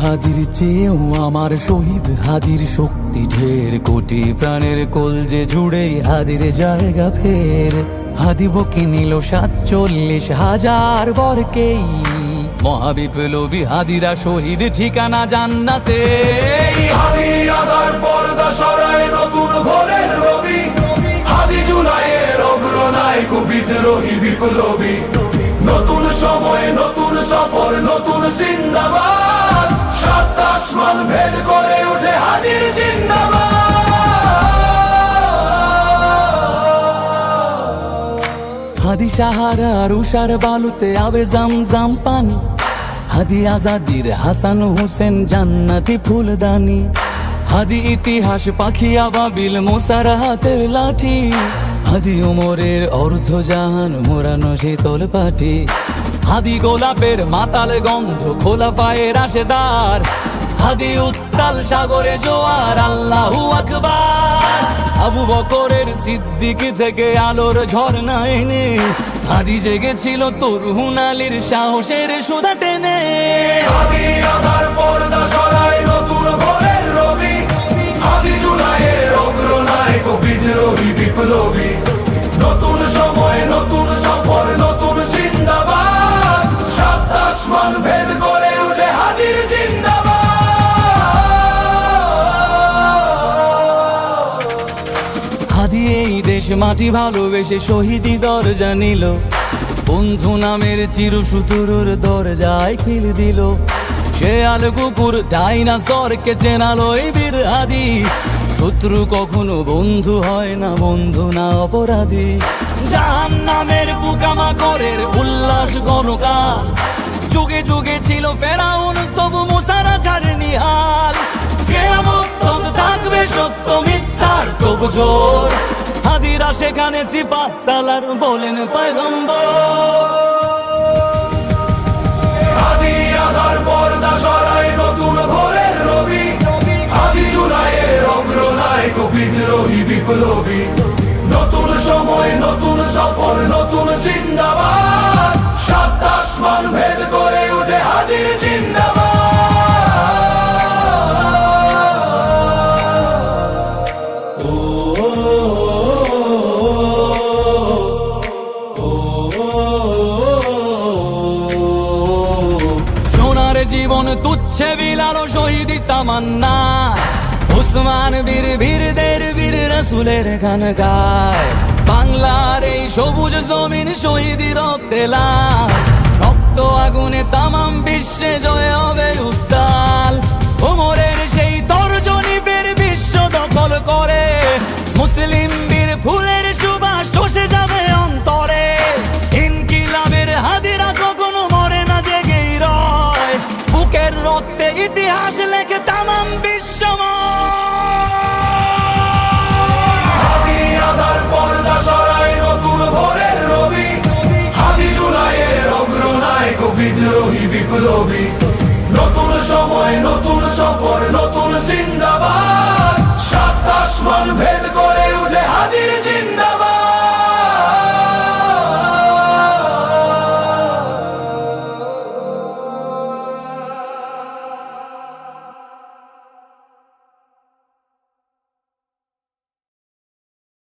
হাদির চেয়েও আমার শহীদ হাদির শক্তি ঢের, কোটি প্রাণের কলজে জুড়ে হাদির জায়গা ফের। হাদি বকে নিল ৪৭,০০০ বরকেই, মহাবিপ্লবী হাদিরা শহীদ ঠিকানা জান্নাতে। হাদি আদার পর্দা সরায় নতুন ভোরের রবি, হাদি জুলাইয়ের অগ্রনায়ক বিদ্রোহী বিপ্লবী। নতুন সময় নতুন সফর নতুন জিন্দাবাদ, সাত আসমান ভেদ করে উঠে হাদির জিন্দাবাদ। হাদি সাহারার উষার বালুতে আবে জামজাম পানি, হাদি আজাদির হাসান হোসেন জান্নাতি ফুলদানি। হাদি ইতিহাস পাখি আবাবিল মোসার হাতের লাঠি, হাদি ওমরের অর্ধজাহান মোরানো শীতল পাটি। হাদি গোলাপের মাতাল গন্ধ খোলা পায়ের রাশেদার, হাদি উত্তাল সাগরে জোয়ার আল্লাহু আকবার। আবু বকরের সিদ্দিক থেকে আলোর ঝর্ণা এনে, হাদি জেগেছিল তরুণ আলীর সাহসের সুধা টেনে। হাদি আদার পর্দা সরায় নতুন ভোরের রবি, হাদি জুলাইয়ের অগ্রনায়ক বিদ্রোহী বিপ্লবী। নতুন সময় নতুন সফর নতুন জিন্দাবাদ, সাত আসমান ভেদ করে উঠে হাদির জিন্দাবাদ। হাদি এই দেশ মাটি ভালোবেসে শহীদি দরজা নিল, বন্ধু নামের চিরসুতুরুর দরজায় খিল দিল। শেয়াল কুকুর ডাইনাসরকে চেনালোই বীর হাদি, শত্রু কখনো বন্ধু হয় না, বন্ধু না অপরাধী। জাহান্নামের পোকামাকড়ের উল্লাস গণকাল, যুগে যুগে ছিল ফেরাউন তবু মুসারা ছাড়েনি হাল। কিয়ামত তক থাকবে সত্য মিথ্যার তবু জোর, হাদিরা সেখানে সিপাহ সালার বলেন পয়গম্বর। হাদি আদার পর্দা সরায় নতুন ভোরের রবি, হাদি জুলাইয়ের অগ্রনায়ক বিদ্রোহী বিপ্লবী। নতুন সময় নতুন সফর নতুন জিন্দাবাদ, সাত আসমান ভেদ করে উঠে হাদির জিন্দাবাদ। সোনার জীবন তুচ্ছে বিলালো শহীদি তামান্না, উসমান বীর বীরদের বীর রাসূলের গান গায়। বাংলার এই সবুজ জমিন শহীদি রক্তে লাল, রক্ত আগুনে তামাম বিশ্বে জয় হবে উত্তাল। ওমরের সেই তর্জনী ফের বিশ্ব দখল করে, মুসলিম বীর ফুলের সুবাস চষে যাবে অন্তরে। ইনকিলাবের হাদিরা কখনো মরে না, জেগেই রয়, বুকের রক্তে ইতিহাস লেখে তামাম বিশ্বময়। হাদি আদার পর্দা সরায় নতুন ভোরের রবি, হাদি জুলাইয়ের অগ্রনায়ক বিদ্রোহী বিপ্লবী। নতুন সময় নতুন সফর নতুন জিন্দাবাদ, সাত আসমান ভেদ করে উঠে হাদির জিন্দাবাদ।